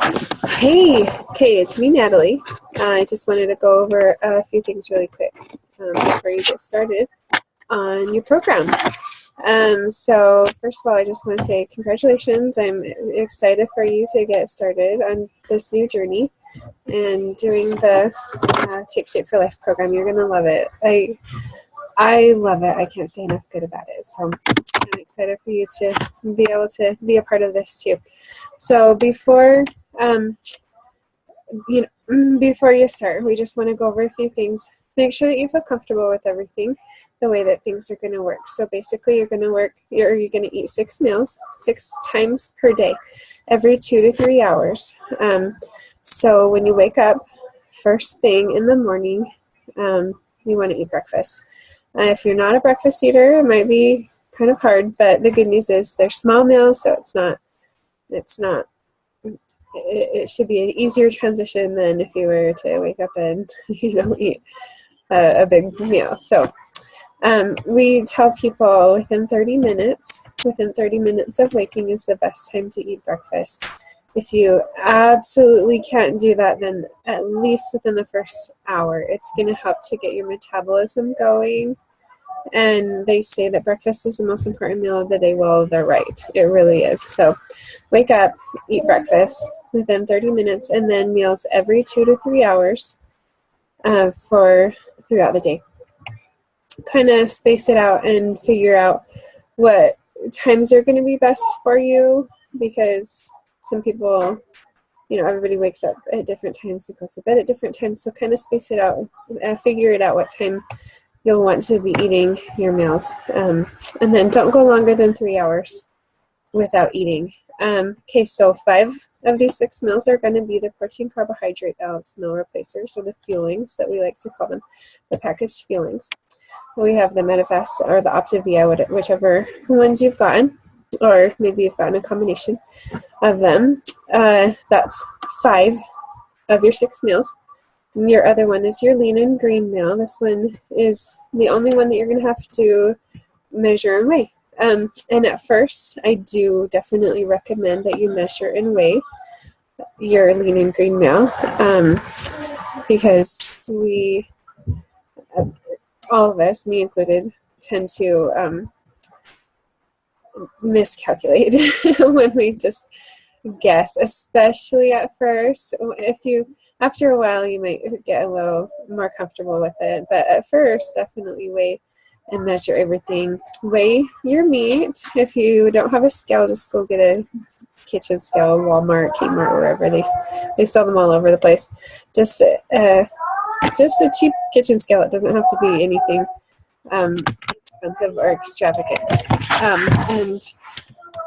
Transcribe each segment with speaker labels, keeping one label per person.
Speaker 1: Hey, it's me, Natalie. I just wanted to go over a few things really quick before you get started on your program. So first of all, I just want to say congratulations. I'm excited for you to get started on this new journey and doing the Take Shape for Life program. You're going to love it. I love it. I can't say enough good about it. So I'm excited for you to be able to be a part of this too. So before before you start, we just want to go over a few things. Make sure that you feel comfortable with everything, the way that things are going to work. So basically, you're going to eat 6 meals, 6 times per day, every 2 to 3 hours. So when you wake up, first thing in the morning, you want to eat breakfast. If you're not a breakfast eater, it might be kind of hard, but the good news is they're small meals, so it should be an easier transition than if you were to wake up and eat a big meal. So we tell people within 30 minutes of waking is the best time to eat breakfast. If you absolutely can't do that, then at least within the first hour. It's going to help to get your metabolism going. And they say that breakfast is the most important meal of the day. Well, they're right. It really is. So wake up, eat breakfast within 30 minutes, and then meals every 2 to 3 hours throughout the day. Kind of space it out and figure out what times are going to be best for you, because some people, everybody wakes up at different times and goes to bed at different times. So kind of space it out, figure it out what time you'll want to be eating your meals. And then don't go longer than 3 hours without eating. Okay, so 5 of these 6 meals are going to be the protein carbohydrate balance meal replacers, or the fuelings that we like to call them, the packaged fuelings. We have the Medifast or the Optavia, whichever ones you've gotten, or maybe you've gotten a combination of them. That's 5 of your 6 meals. And your other one is your lean and green meal. This one is the only one that you're going to have to measure and weigh. And at first, I do definitely recommend that you measure and weigh your lean and green meal, because all of us, me included, tend to miscalculate when we just guess, especially at first. After a while, you might get a little more comfortable with it, but at first, definitely weigh and measure everything. Weigh your meat. If you don't have a scale, just go get a kitchen scale, Walmart, Kmart, wherever they sell them all over the place. Just a cheap kitchen scale. It doesn't have to be anything expensive or extravagant. And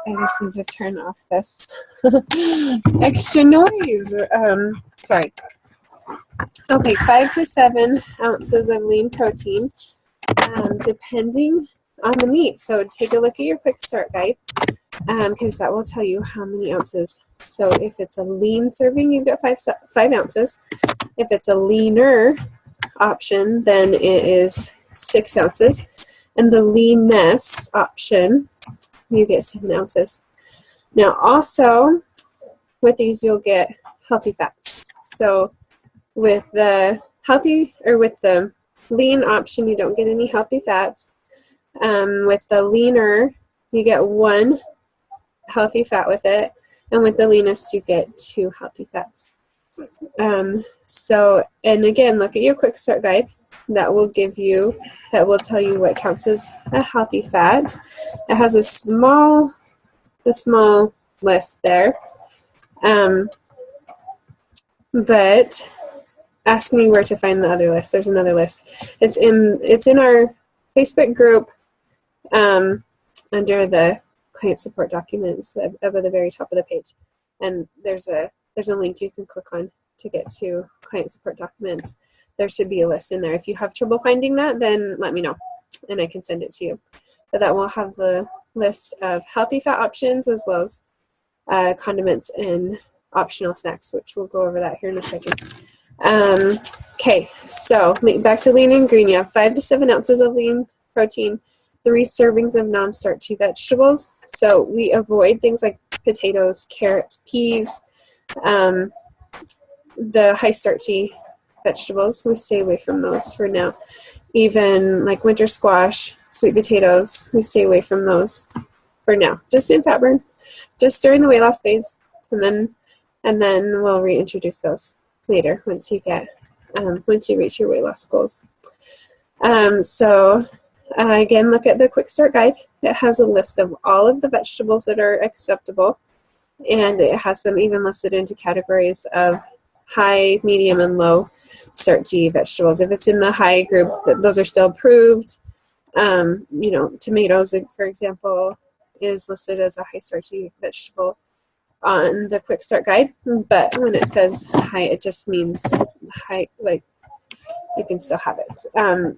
Speaker 1: I just need to turn off this extra noise. Sorry. Okay, 5 to 7 ounces of lean protein, depending on the meat. So take a look at your quick start guide, because that will tell you how many ounces. So if it's a lean serving, you've got 5 ounces. If it's a leaner option, then it is 6 ounces. And the lean mess option, you get 7 ounces. Now also, with these you'll get healthy fats. So with the lean option, you don't get any healthy fats. With the leaner, you get 1 healthy fat with it, and with the leanest, you get 2 healthy fats. And again, look at your quick start guide. That will tell you what counts as a healthy fat. It has a small list there, but ask me where to find the other list. There's another list. It's in our Facebook group, under the client support documents up at the very top of the page, and there's a link you can click on to get to client support documents. There should be a list in there. If you have trouble finding that, then let me know and I can send it to you. But that will have the list of healthy fat options, as well as condiments and optional snacks, which we'll go over that here in a second. Okay, so back to lean and green. You have 5 to 7 ounces of lean protein, 3 servings of non-starchy vegetables. So we avoid things like potatoes, carrots, peas, The high starchy vegetables, we stay away from those for now. Even like winter squash, sweet potatoes, we stay away from those for now. Just in fat burn, just during the weight loss phase, and then we'll reintroduce those later once you reach your weight loss goals. Again, look at the quick start guide. It has a list of all of the vegetables that are acceptable, and it has them even listed into categories of high, medium, and low starchy vegetables. If it's in the high group, those are still approved. Tomatoes, for example, is listed as a high starchy vegetable on the quick start guide, but when it says high, it just means high, like you can still have it.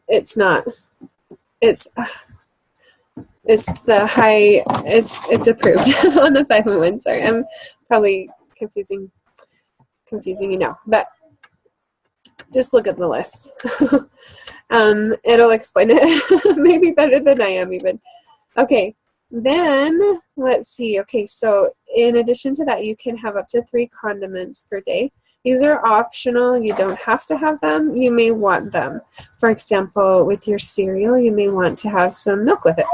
Speaker 1: It's the high, it's approved on the 511. Sorry, I'm probably confusing you now, but just look at the list. It'll explain it maybe better than I am even. Okay, then let's see. Okay, so in addition to that, you can have up to 3 condiments per day. These are optional. You don't have to have them. You may want them. For example, with your cereal, you may want to have some milk with it.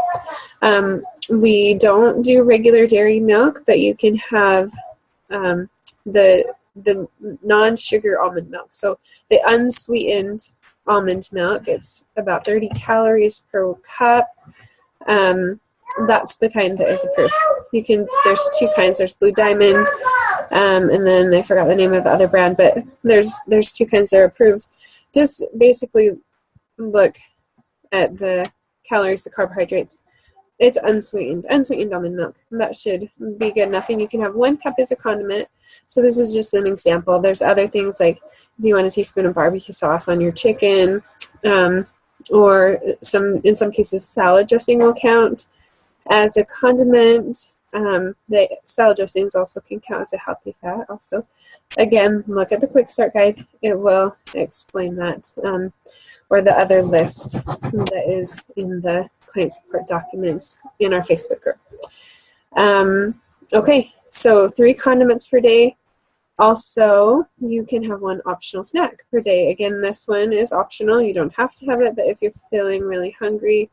Speaker 1: We don't do regular dairy milk, but you can have the non-sugar almond milk. So the unsweetened almond milk, it's about 30 calories per cup. That's the kind that is approved. There's 2 kinds. There's Blue Diamond, and then I forgot the name of the other brand, but there's 2 kinds that are approved. Just basically look at the calories, the carbohydrates. It's unsweetened almond milk. That should be good enough, and you can have 1 cup as a condiment. So this is just an example. There's other things like if you want a teaspoon of barbecue sauce on your chicken, or in some cases salad dressing will count as a condiment. The salad dressings also can count as a healthy fat also. Again, look at the quick start guide. It will explain that, or the other list that is in the client support documents in our Facebook group. Okay, so 3 condiments per day. Also, you can have 1 optional snack per day. Again, this one is optional. You don't have to have it, but if you're feeling really hungry,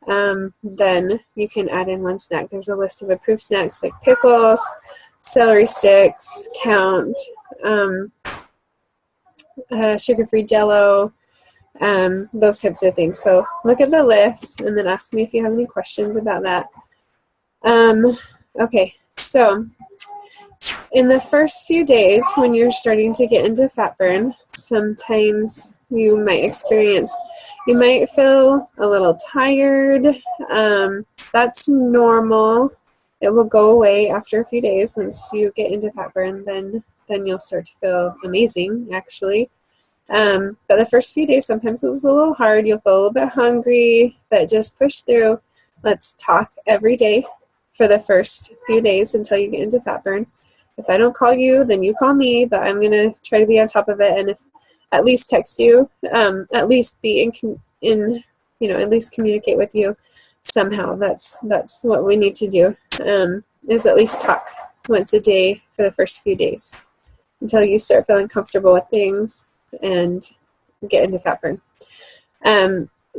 Speaker 1: then you can add in 1 snack. There's a list of approved snacks like pickles, celery sticks, count, sugar-free Jell-O, those types of things. So look at the list and then ask me if you have any questions about that. Okay, so in the first few days when you're starting to get into fat burn, sometimes you might feel a little tired. That's normal. It will go away after a few days. Once you get into fat burn, then you'll start to feel amazing, actually. But the first few days, sometimes it's a little hard. You'll feel a little bit hungry, but just push through. Let's talk every day for the first few days until you get into fat burn. If I don't call you, then you call me, but I'm going to try to be on top of it, and if at least text you, at least be at least communicate with you somehow. That's what we need to do, is at least talk once a day for the first few days until you start feeling comfortable with things and get into fat burn.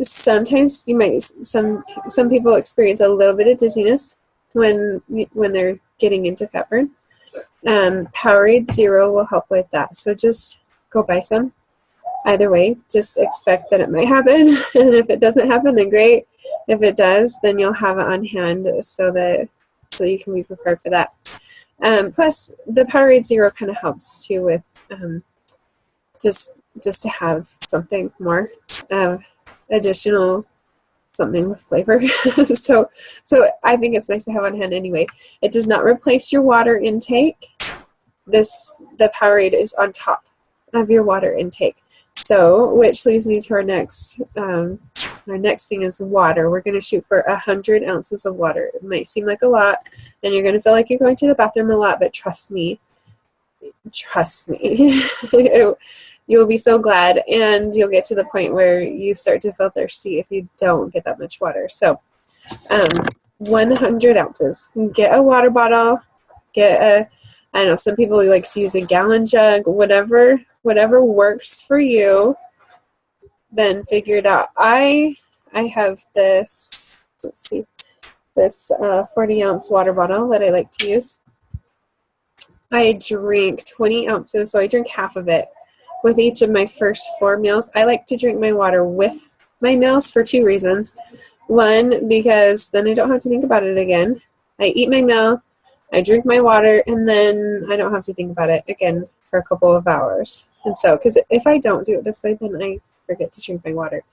Speaker 1: Sometimes some people experience a little bit of dizziness when they're getting into fat burn. Powerade Zero will help with that. So just go buy some. Either way, just expect that it might happen. And if it doesn't happen, then great. If it does, then you'll have it on hand so you can be prepared for that. Plus, the Powerade Zero kind of helps too with just to have something more additional, something with flavor. so I think it's nice to have on hand anyway. It does not replace your water intake. The Powerade is on top of your water intake. So, which leads me to our next thing is water. We're going to shoot for 100 ounces of water. It might seem like a lot, and you're going to feel like you're going to the bathroom a lot, but trust me, you'll be so glad, and you'll get to the point where you start to feel thirsty if you don't get that much water. So 100 ounces. Get a water bottle, get I know some people like to use a gallon jug, whatever works for you, then figure it out. I have this, let's see, this 40-ounce water bottle that I like to use. I drink 20 ounces, so I drink half of it with each of my first 4 meals. I like to drink my water with my meals for 2 reasons. One, because then I don't have to think about it again. I eat my meal, I drink my water, and then I don't have to think about it again for a couple of hours. And so, because if I don't do it this way, then I forget to drink my water.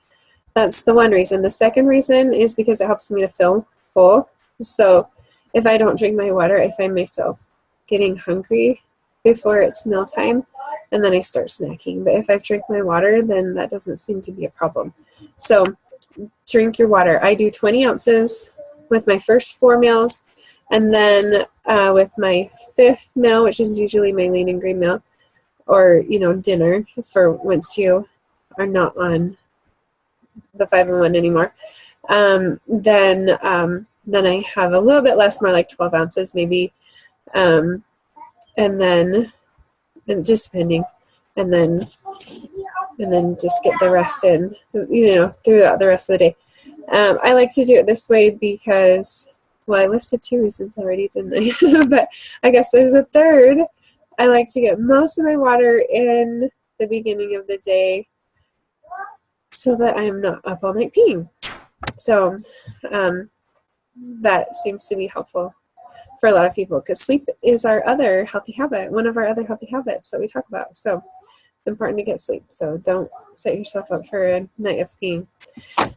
Speaker 1: That's the one reason. The second reason is because it helps me to feel full. So if I don't drink my water, I find myself getting hungry before it's mealtime, and then I start snacking. But if I drink my water, then that doesn't seem to be a problem. So drink your water. I do 20 ounces with my first 4 meals, and then with my 5th meal, which is usually my lean and green meal, or dinner for once you are not on the 5-in-1 anymore, then I have a little bit less, more like 12 ounces maybe, and just depending, and then just get the rest in, throughout the rest of the day. I like to do it this way because, well, I listed 2 reasons already, didn't I? But I guess there's a third. I like to get most of my water in the beginning of the day so that I'm not up all night peeing. So that seems to be helpful for a lot of people, because sleep is our other healthy habit, one of our other healthy habits that we talk about. So it's important to get sleep. So don't set yourself up for a night of peeing.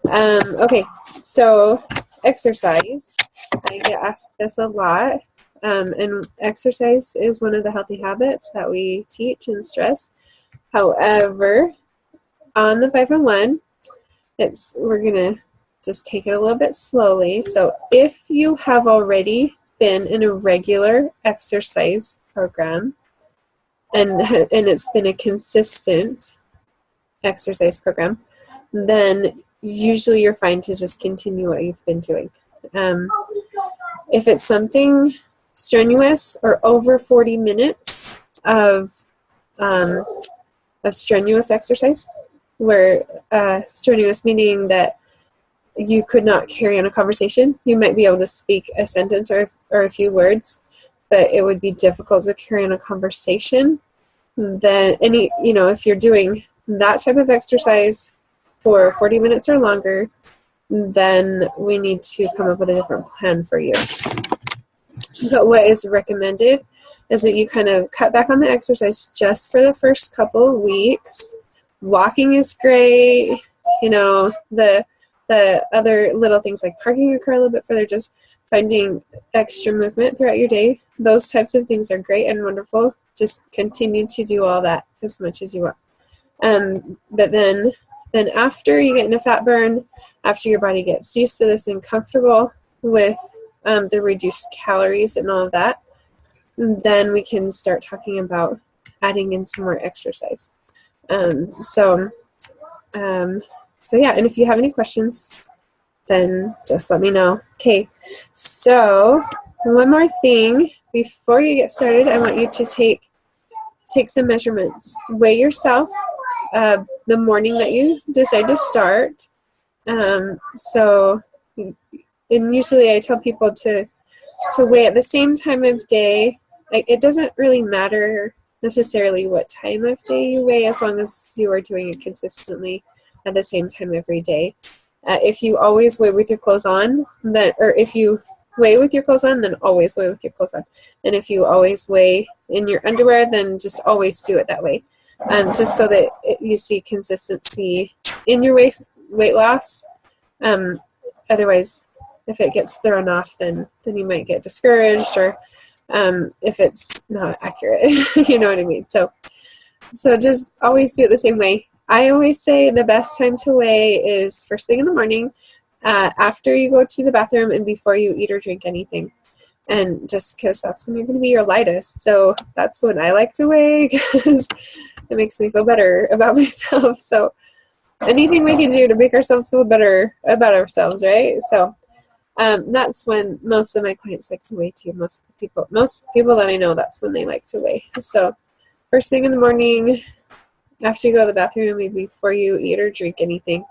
Speaker 1: Okay, so exercise. I get asked this a lot. And exercise is one of the healthy habits that we teach and stress. However, on the 5-in-1, we're gonna just take it a little bit slowly. So if you have already been in a regular exercise program and it's been a consistent exercise program, then usually you're fine to just continue what you've been doing. If it's something strenuous or over 40 minutes of strenuous exercise, where strenuous meaning that you could not carry on a conversation. You might be able to speak a sentence or a few words, but it would be difficult to carry on a conversation. Then if you're doing that type of exercise for 40 minutes or longer, then we need to come up with a different plan for you. But what is recommended is that you kind of cut back on the exercise just for the first couple of weeks. Walking is great. The other little things like parking your car a little bit further, just finding extra movement throughout your day. Those types of things are great and wonderful. Just continue to do all that as much as you want. But then after you get into fat burn, after your body gets used to this and comfortable with the reduced calories and all of that, then we can start talking about adding in some more exercise. So yeah, and if you have any questions, then just let me know. Okay, so one more thing before you get started, I want you to take some measurements. Weigh yourself the morning that you decide to start. And usually I tell people to weigh at the same time of day. It doesn't really matter necessarily what time of day you weigh, as long as you are doing it consistently at the same time every day. If you always weigh with your clothes on, if you weigh with your clothes on, then always weigh with your clothes on. And if you always weigh in your underwear, then just always do it that way. Just so that you see consistency in your weight loss. Otherwise, if it gets thrown off, then you might get discouraged, or if it's not accurate, you know what I mean? So just always do it the same way. I always say the best time to weigh is first thing in the morning, after you go to the bathroom, and before you eat or drink anything. And just because that's when you're going to be your lightest. So that's when I like to weigh, because it makes me feel better about myself. So anything we can do to make ourselves feel better about ourselves, right? So That's when most of my clients like to weigh too. Most people that I know, that's when they like to weigh. So first thing in the morning, after you go to the bathroom, maybe before you eat or drink anything.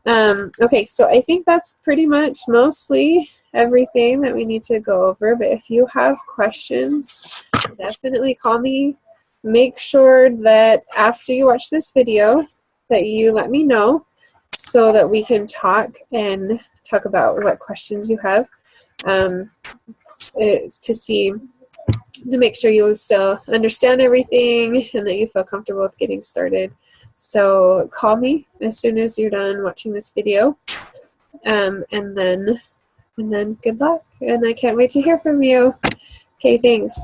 Speaker 1: Okay, so I think that's pretty much mostly everything that we need to go over. But if you have questions, definitely call me. Make sure that after you watch this video that you let me know so that we can talk about what questions you have, to make sure you still understand everything and that you feel comfortable with getting started. So call me as soon as you're done watching this video, and then good luck, and I can't wait to hear from you. Okay, thanks.